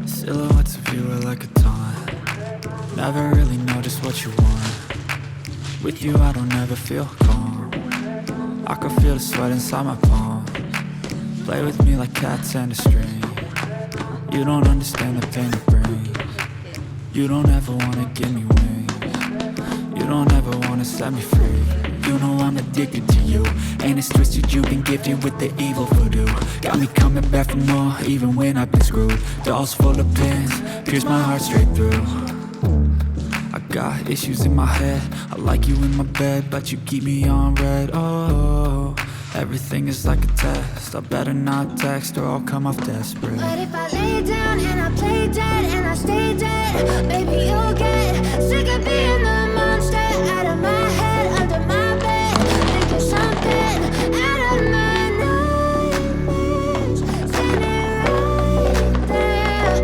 Silhouettes of you are like a taunt. Never really know just what you want. With you I don't ever feel calm. I can feel the sweat inside my palms. Play with me like cats and a string. You don't understand the pain it brings. You don't ever wanna give me wings. You don't ever wanna set me free. You know I'm addicted to you, and it's twisted, you've been gifted with the evil voodoo. Got me coming back for more, even when I've been screwed. Dolls full of pins, pierce my heart straight through. I got issues in my head, I like you in my bed, but you keep me on red. Oh, everything is like a test, I better not text or I'll come off desperate. But if I lay down and I play dead and I stay dead, baby you'll get sick of being the monster out of my head, under my bed, thinking something out of my nightmares, sitting right there.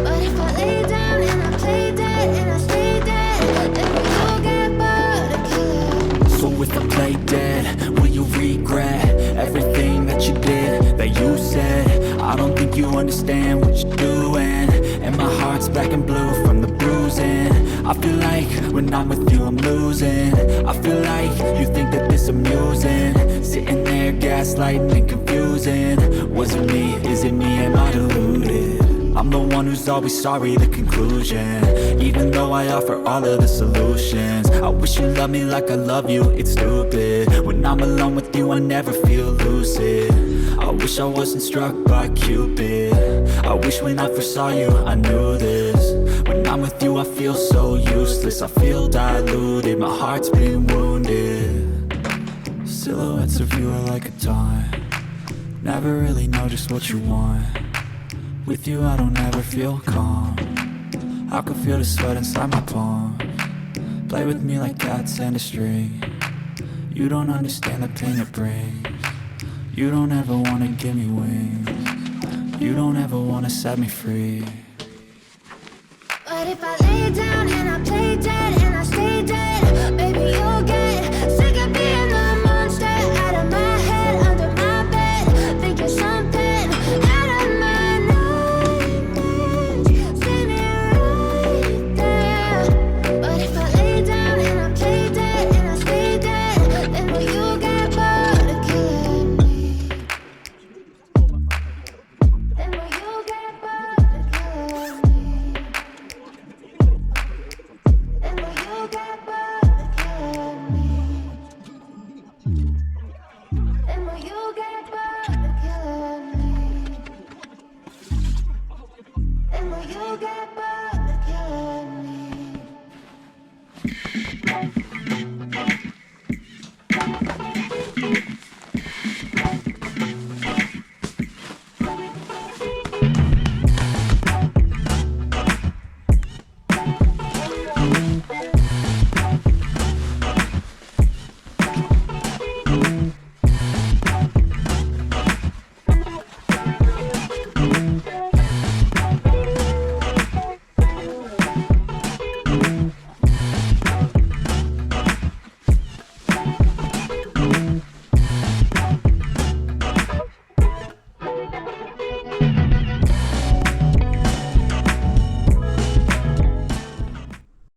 But if I lay down and I play dead and I stay dead, then you'll get bored of killing. So if I play dead, will you regret everything that you did, that you said? I don't think you understand what you're doing, and my heart's black and blue from the bruising. I feel like when I'm with you I'm losing. I feel like you think that this amusing, sitting there gaslighting and confusing. Was it me? Is it me? Am I deluded? I'm the one who's always sorry, the conclusion, even though I offer all of the solutions. I wish you loved me like I love you, it's stupid. When I'm alone with you I never feel lucid. I wish I wasn't struck by Cupid. I wish when I first saw you I knew this. When I'm with you I feel so useless, I feel diluted, my heart's been wounded. Silhouettes of you are like a taunt. Never really know just what you want. With you I don't ever feel calm. I can feel the sweat inside my palms. Play with me like cats and a string. You don't understand the pain it brings. You don't ever wanna give me wings. You don't ever wanna set me free. But if I lay down and I play dead